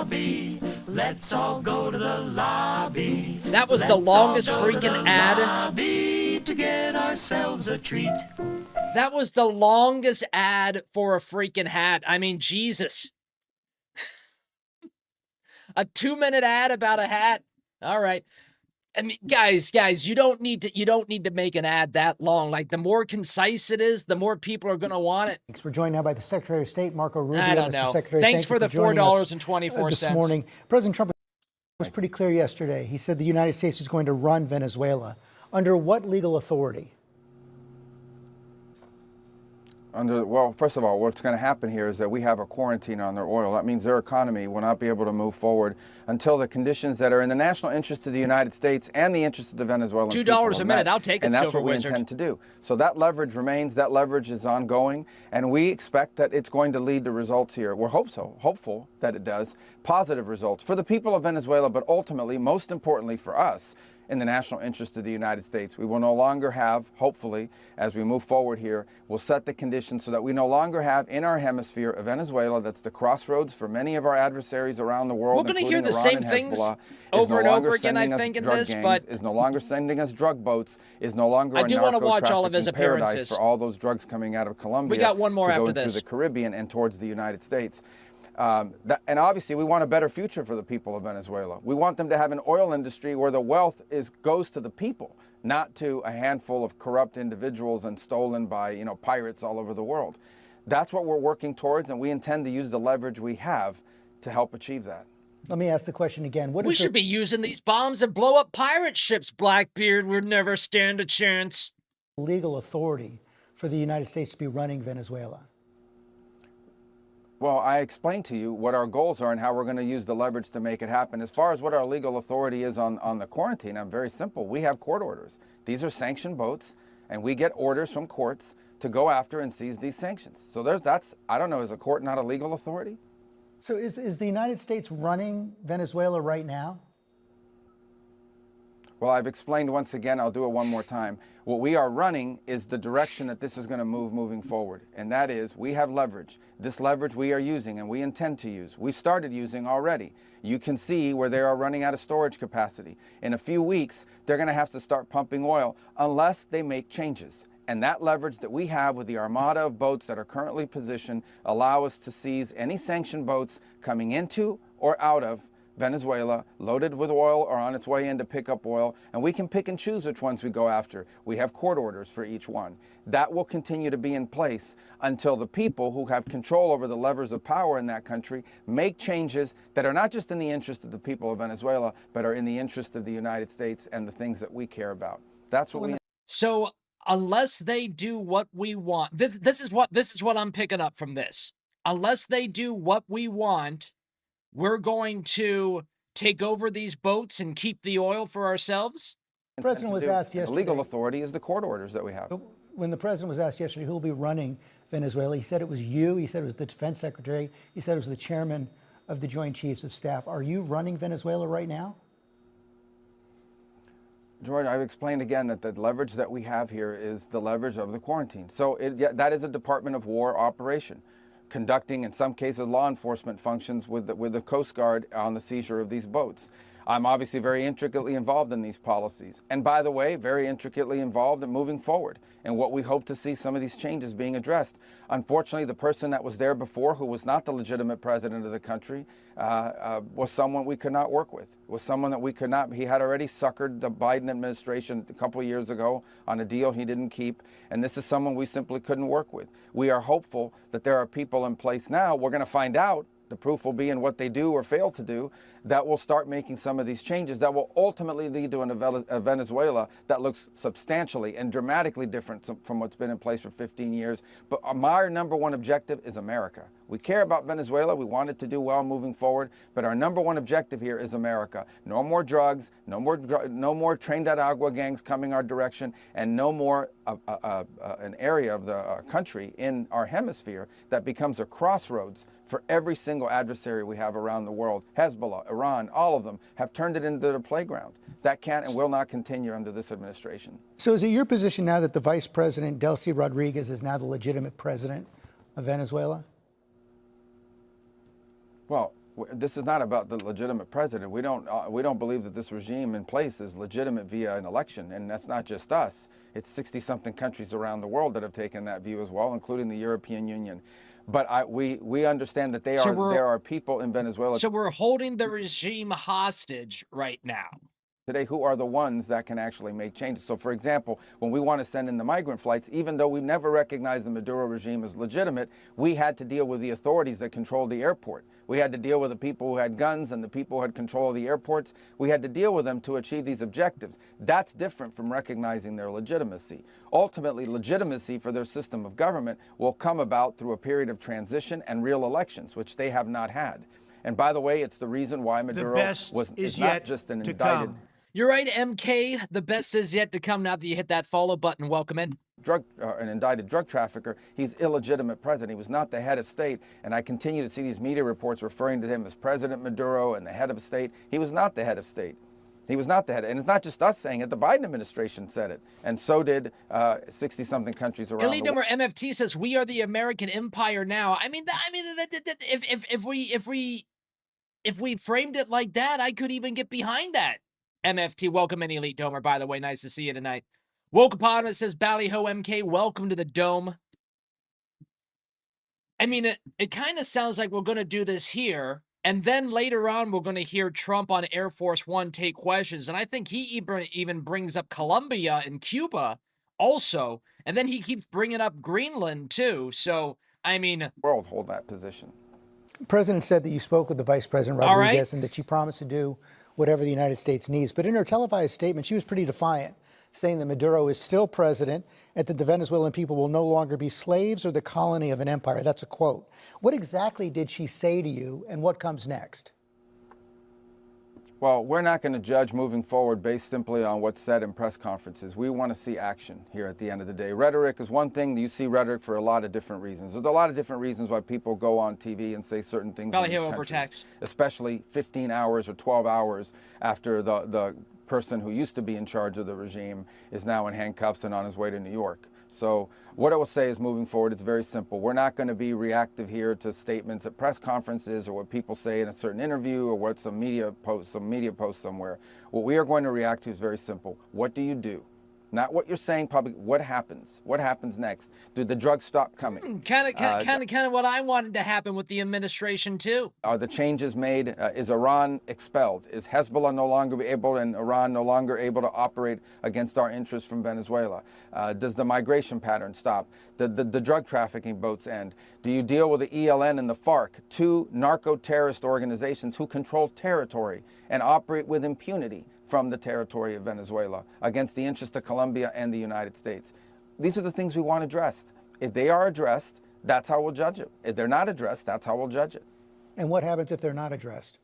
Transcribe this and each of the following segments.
lobby. Let's all go to the lobby. That was the longest freaking ad. Lobby to get ourselves a treat. That was the longest ad for a freaking hat. I mean, Jesus. A 2-minute ad about a hat. All right. I mean, guys, you don't need to make an ad that long. Like, the more concise it is, the more people are going to want it. We're joined now by the Secretary of State, Marco Rubio. I don't know. Secretary, Thanks for the $4.24 this morning. President Trump was pretty clear yesterday. He said the United States is going to run Venezuela. Under what legal authority? Well, first of all, what's going to happen here is that we have a quarantine on their oil. That means their economy will not be able to move forward until the conditions that are in the national interest of the United States and the interest of the Venezuelan people are $2 a minute. met. I'll take it, and that's Silver what we Wizard. intend to do. So that leverage remains. That leverage is ongoing, and we expect that it's going to lead to results here. We're hopeful that it does, positive results for the people of Venezuela, but ultimately, most importantly for us, in the national interest of the United States. We will no longer have, hopefully, as we move forward here, we'll set the conditions so that we no longer have in our hemisphere a Venezuela that's the crossroads for many of our adversaries around the world. We're going to hear the Iran same and things Hezbollah, over and over again, I think, in this, but is no longer sending us drug boats, is no longer I do want to watch all of his paradise appearances. for all those drugs coming out of Colombia. We got one more to go after into this. the Caribbean and towards the United States. And obviously, we want a better future for the people of Venezuela. We want them to have an oil industry where the wealth goes to the people, not to a handful of corrupt individuals and stolen by pirates all over the world. That's what we're working towards, and we intend to use the leverage we have to help achieve that. Let me ask the question again. We should be using these bombs and blow up pirate ships, Blackbeard. We'd never stand a chance. Legal authority for the United States to be running Venezuela? Well, I explained to you what our goals are and how we're going to use the leverage to make it happen. As far as what our legal authority is on the quarantine, I'm very simple. We have court orders. These are sanctioned boats, and we get orders from courts to go after and seize these sanctions. So I don't know, is a court not a legal authority? So is the United States running Venezuela right now? Well, I've explained once again, I'll do it one more time. What we are running is the direction that this is going to moving forward. And that is, we have leverage. This leverage we are using and we intend to use. We started using already. You can see where they are running out of storage capacity. In a few weeks, they're going to have to start pumping oil unless they make changes. And that leverage that we have with the armada of boats that are currently positioned allow us to seize any sanctioned boats coming into or out of Venezuela, loaded with oil or on its way in to pick up oil, and we can pick and choose which ones we go after. We have court orders for each one. That will continue to be in place until the people who have control over the levers of power in that country make changes that are not just in the interest of the people of Venezuela, but are in the interest of the United States and the things that we care about. That's what we... So unless they do what we want, this is what I'm picking up from this. Unless they do what we want, we're going to take over these boats and keep the oil for ourselves? The president was asked yesterday. The legal authority is the court orders that we have. When the president was asked yesterday who will be running Venezuela, he said it was you. He said it was the defense secretary. He said it was the chairman of the Joint Chiefs of Staff. Are you running Venezuela right now? George, I've explained again that the leverage that we have here is the leverage of the quarantine. So that is a Department of War operation, conducting, in some cases, law enforcement functions with the Coast Guard on the seizure of these boats. I'm obviously very intricately involved in these policies. And by the way, very intricately involved in moving forward and what we hope to see some of these changes being addressed. Unfortunately, the person that was there before, who was not the legitimate president of the country, was someone we could not work with, was someone that we could not. He had already suckered the Biden administration a couple of years ago on a deal he didn't keep. And this is someone we simply couldn't work with. We are hopeful that there are people in place now. We're going to find out. The proof will be in what they do or fail to do, that will start making some of these changes that will ultimately lead to a Venezuela that looks substantially and dramatically different from what's been in place for 15 years. But my number one objective is America. We care about Venezuela. We want it to do well moving forward. But our number one objective here is America. No more drugs, no more trained at agua gangs coming our direction, and no more an area of the country in our hemisphere that becomes a crossroads for every single adversary we have around the world. Hezbollah, Iran, all of them have turned it into their playground. That can't and will not continue under this administration. So is it your position now that the Vice President, Delcy Rodriguez, is now the legitimate president of Venezuela? Well, This is not about the legitimate president. We don't believe that this regime in place is legitimate via an election, and that's not just us. It's 60-something countries around the world that have taken that view as well, including the European Union. But we understand that there are people in Venezuela. So we're holding the regime hostage right now. Today, who are the ones that can actually make changes? So, for example, when we want to send in the migrant flights, even though we never recognized the Maduro regime as legitimate, we had to deal with the authorities that controlled the airport. We had to deal with the people who had guns and the people who had control of the airports. We had to deal with them to achieve these objectives. That's different from recognizing their legitimacy. Ultimately, legitimacy for their system of government will come about through a period of transition and real elections, which they have not had. And by the way, it's the reason why Maduro is not just an indicted. You're right, MK. The best is yet to come. Now that you hit that follow button, welcome in. An indicted drug trafficker. He's illegitimate president. He was not the head of state. And I continue to see these media reports referring to him as President Maduro and the head of state. He was not the head of state. He was not the head. And it's not just us saying it. The Biden administration said it. And so did 60-something countries around the world. MFT says, we are the American empire now. I mean, if we framed it like that, I could even get behind that. MFT, welcome in, Elite Domer, by the way. Nice to see you tonight. Wokeapotamus says, Ballyho MK, welcome to the Dome. I mean, it kind of sounds like we're going to do this here, and then later on we're going to hear Trump on Air Force One take questions, and I think he even brings up Colombia and Cuba also, and then he keeps bringing up Greenland too, so, I mean... World hold that position. The president said that you spoke with the Vice President Rodriguez and that she promised to do whatever the United States needs. But in her televised statement, she was pretty defiant, saying that Maduro is still president and that the Venezuelan people will no longer be slaves or the colony of an empire. That's a quote. What exactly did she say to you, and what comes next? Well, we're not going to judge moving forward based simply on what's said in press conferences. We want to see action here at the end of the day. Rhetoric is one thing. You see rhetoric for a lot of different reasons. There's a lot of different reasons why people go on TV and say certain things in these countries, especially 15 hours or 12 hours after the person who used to be in charge of the regime is now in handcuffs and on his way to New York. So what I will say is moving forward, it's very simple. We're not going to be reactive here to statements at press conferences or what people say in a certain interview or what some media post somewhere. What we are going to react to is very simple. What do you do? Not what you're saying publicly. What happens? What happens next? Do the drugs stop coming? Kind of what I wanted to happen with the administration too. Are the changes made? Is Iran expelled? Is Hezbollah no longer able and Iran no longer able to operate against our interests from Venezuela? Does the migration pattern stop? The drug trafficking boats end? Do you deal with the ELN and the FARC, two narco-terrorist organizations who control territory and operate with impunity from the territory of Venezuela against the interests of Colombia and the United States? These are the things we want addressed. If they are addressed, that's how we'll judge it. If they're not addressed, that's how we'll judge it. And what happens if they're not addressed?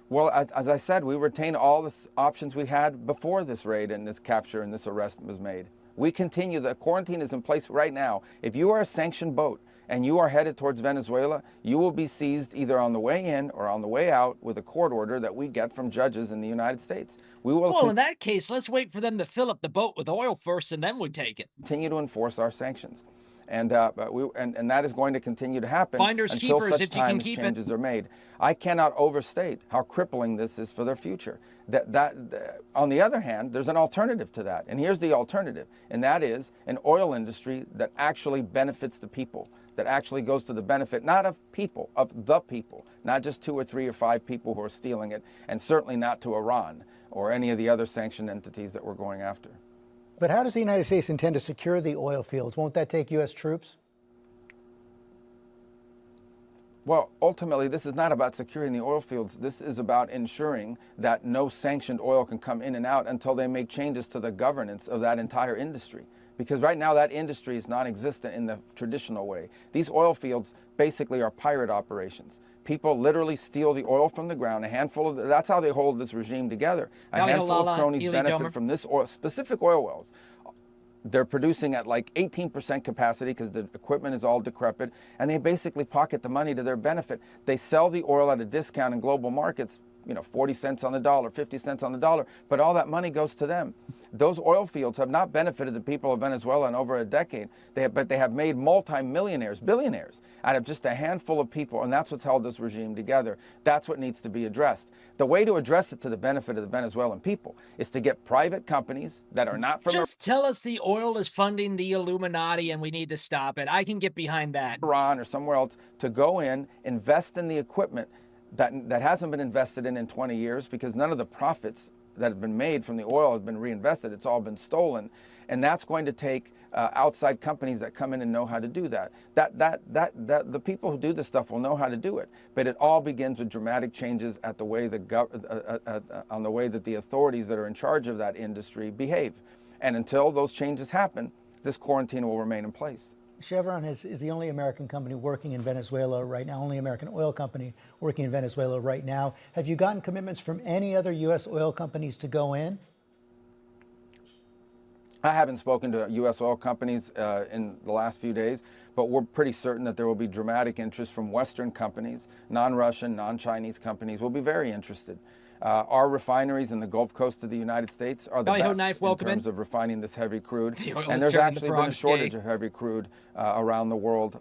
Well, as I said, we retain all the options we had before this raid and this capture and this arrest was made. We continue. The quarantine is in place right now. If you are a sanctioned boat and you are headed towards Venezuela, you will be seized either on the way in or on the way out with a court order that we get from judges in the United States. We will. Well, in that case, let's wait for them to fill up the boat with oil first, and then we take it. Continue to enforce our sanctions, and that is going to continue to happen Finders until keepers, such time as changes are made. I cannot overstate how crippling this is for their future. On the other hand, there's an alternative to that, and here's the alternative, and that is an oil industry that actually benefits the people. That actually goes to the benefit, not of people, of the people, not just 2 or 3 or 5 people who are stealing it, and certainly not to Iran or any of the other sanctioned entities that we're going after. But how does the United States intend to secure the oil fields? Won't that take U.S. troops? Well, ultimately, this is not about securing the oil fields. This is about ensuring that no sanctioned oil can come in and out until they make changes to the governance of that entire industry. Because right now that industry is non-existent in the traditional way. These oil fields basically are pirate operations. People literally steal the oil from the ground, a handful of, that's how they hold this regime together. A handful of cronies benefit from this oil, specific oil wells. They're producing at like 18% capacity because the equipment is all decrepit, and they basically pocket the money to their benefit. They sell the oil at a discount in global markets 40 cents on the dollar, 50 cents on the dollar, but all that money goes to them. Those oil fields have not benefited the people of Venezuela in over a decade, but they have made multi-millionaires, billionaires, out of just a handful of people, and that's what's held this regime together. That's what needs to be addressed. The way to address it to the benefit of the Venezuelan people is to get private companies that are not from Just tell us the oil is funding the Illuminati and we need to stop it. I can get behind that. Iran or somewhere else to go in, invest in the equipment that hasn't been invested in 20 years, because none of the profits that have been made from the oil have been reinvested. It's all been stolen. And that's going to take outside companies that come in and know how to do that. The people who do this stuff will know how to do it. But it all begins with dramatic changes at the way on the way that the authorities that are in charge of that industry behave. And until those changes happen, this quarantine will remain in place. Chevron is the only American company working in Venezuela right now, only American oil company working in Venezuela right now. Have you gotten commitments from any other U.S. oil companies to go in? I haven't spoken to U.S. oil companies in the last few days, but we're pretty certain that there will be dramatic interest from Western companies, non-Russian, non-Chinese companies will be very interested. Our refineries in the Gulf Coast of the United States are the best in terms of refining this heavy crude. And there's actually been a shortage of heavy crude around the world.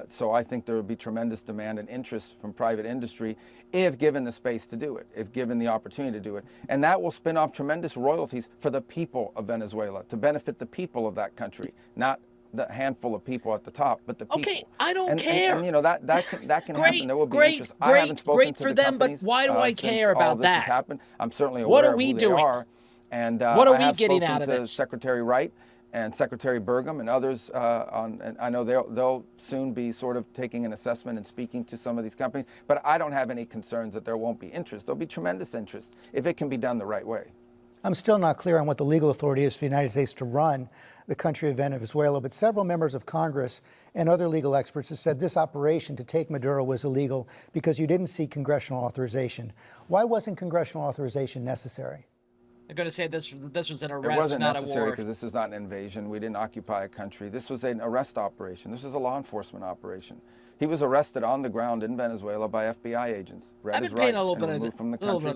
So I think there will be tremendous demand and interest from private industry if given the space to do it, if given the opportunity to do it. And that will spin off tremendous royalties for the people of Venezuela, to benefit the people of that country, not the handful of people at the top, but the people. Okay, I don't care. And that can happen. There will be interest. I haven't spoken to for the them, but why do I care about that? Has happened. I'm certainly aware of who they are. And what are we getting out of this? Secretary Wright and Secretary Burgum and others and I know they'll soon be sort of taking an assessment and speaking to some of these companies. But I don't have any concerns that there won't be interest. There'll be tremendous interest if it can be done the right way. I'm still not clear on what the legal authority is for the United States to run the country of Venezuela, but several members of Congress and other legal experts have said this operation to take Maduro was illegal because you didn't seek congressional authorization. Why wasn't congressional authorization necessary? They're going to say this was an arrest, it wasn't not necessary a war. because this was not an invasion. We didn't occupy a country. This was an arrest operation. This was a law enforcement operation. He was arrested on the ground in Venezuela by FBI agents. I've been paying a little bit of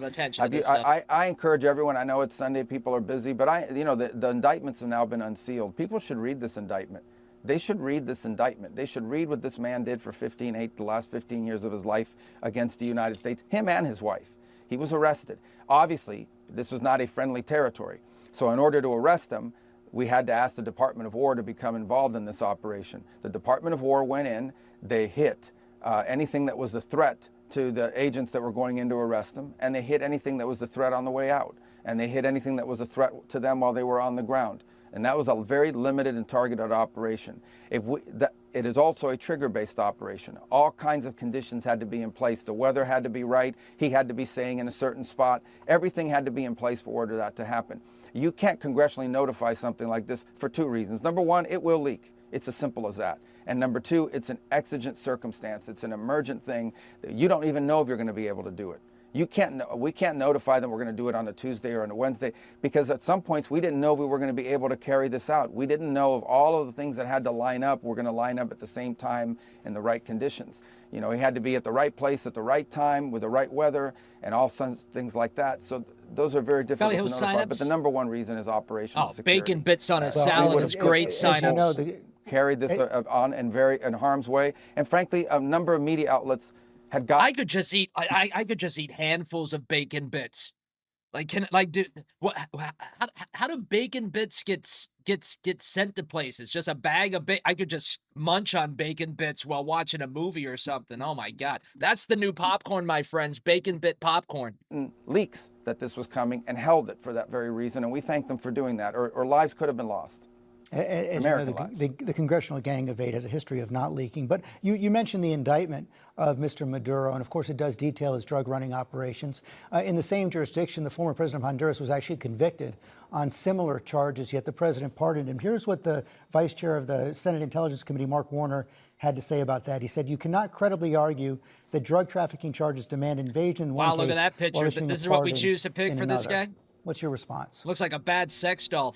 attention to this stuff. I encourage everyone. I know it's Sunday, people are busy, but the indictments have now been unsealed. People should read this indictment. They should read this indictment. They should read what this man did for the last 15 years of his life against the United States, him and his wife. He was arrested. Obviously, this was not a friendly territory. So in order to arrest him, we had to ask the Department of War to become involved in this operation. The Department of War went in. They hit anything that was a threat to the agents that were going in to arrest them, and they hit anything that was a threat on the way out, and they hit anything that was a threat to them while they were on the ground. And that was a very limited and targeted operation. It is also a trigger-based operation. All kinds of conditions had to be in place. The weather had to be right. He had to be staying in a certain spot. Everything had to be in place for order that to happen. You can't congressionally notify something like this for two reasons. Number one, it will leak. It's as simple as that. And number two, it's an exigent circumstance. It's an emergent thing that you don't even know if you're going to be able to do it. We can't notify them we're going to do it on a Tuesday or on a Wednesday, because at some points we didn't know we were going to be able to carry this out. We didn't know if all of the things that had to line up were going to line up at the same time in the right conditions. He had to be at the right place at the right time with the right weather and all sorts of things like that. So those are very difficult to notify. But the number one reason is operational security. Bacon bits on a salad is great signups. Carried this on in harm's way, and frankly, a number of media outlets had got. I could just eat. I could just eat handfuls of bacon bits. How do bacon bits get sent to places? Just a bag of bacon. I could just munch on bacon bits while watching a movie or something. Oh my God, that's the new popcorn, my friends. Bacon bit popcorn. Leaks that this was coming and held it for that very reason, and we thank them for doing that. Or lives could have been lost. As you know, the Congressional Gang of Eight has a history of not leaking. But you mentioned the indictment of Mr. Maduro, and of course it does detail his drug running operations. In the same jurisdiction, the former president of Honduras was actually convicted on similar charges, yet the president pardoned him. Here's what the vice chair of the Senate Intelligence Committee, Mark Warner, had to say about that. He said, "You cannot credibly argue that drug trafficking charges demand invasion in one case." Wow, look at that picture. This is what we choose to pick for this guy? What's your response? Looks like a bad sex doll.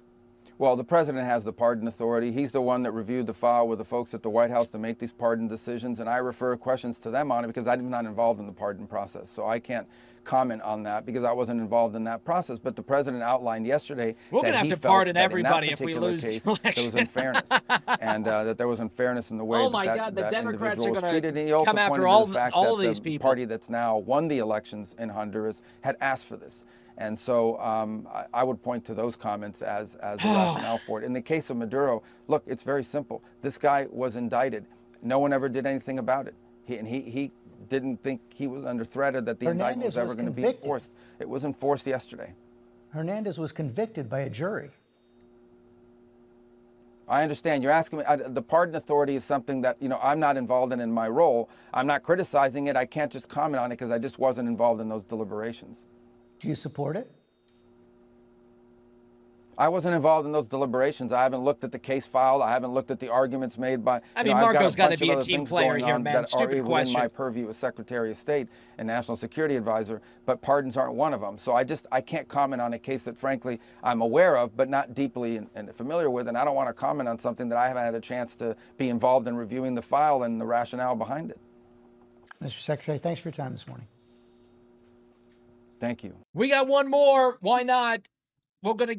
Well, the president has the pardon authority. He's the one that reviewed the file with the folks at the White House to make these pardon decisions, and I refer questions to them on it because I'm not involved in the pardon process. So I can't comment on that because I wasn't involved in that process. But the president outlined yesterday we're that gonna have he to felt pardon that everybody in if that we particular lose case, the election. there was unfairness, and that there was unfairness in the way Oh my that God, the that Democrats individual are was gonna treated. And he also come after pointed to the fact all that these the people. party that's now won the elections in Honduras had asked for this. And so I would point to those comments as the rationale for it. In the case of Maduro, look, it's very simple. This guy was indicted. No one ever did anything about it. He didn't think he was under threat or that the indictment was ever going to be enforced. It was enforced yesterday. Hernandez was convicted by a jury. I understand. You're asking me, the pardon authority is something that, I'm not involved in my role. I'm not criticizing it. I can't just comment on it because I just wasn't involved in those deliberations. Do you support it? I wasn't involved in those deliberations. I haven't looked at the case file. I haven't looked at the arguments made by. I mean, Marco's got to be a team player here, man. Stupid question. Within my purview as Secretary of State and National Security Advisor, but pardons aren't one of them. So I can't comment on a case that, frankly, I'm aware of, but not deeply and familiar with, and I don't want to comment on something that I haven't had a chance to be involved in reviewing the file and the rationale behind it. Mr. Secretary, thanks for your time this morning. Thank you. We got one more. Why not? We're gonna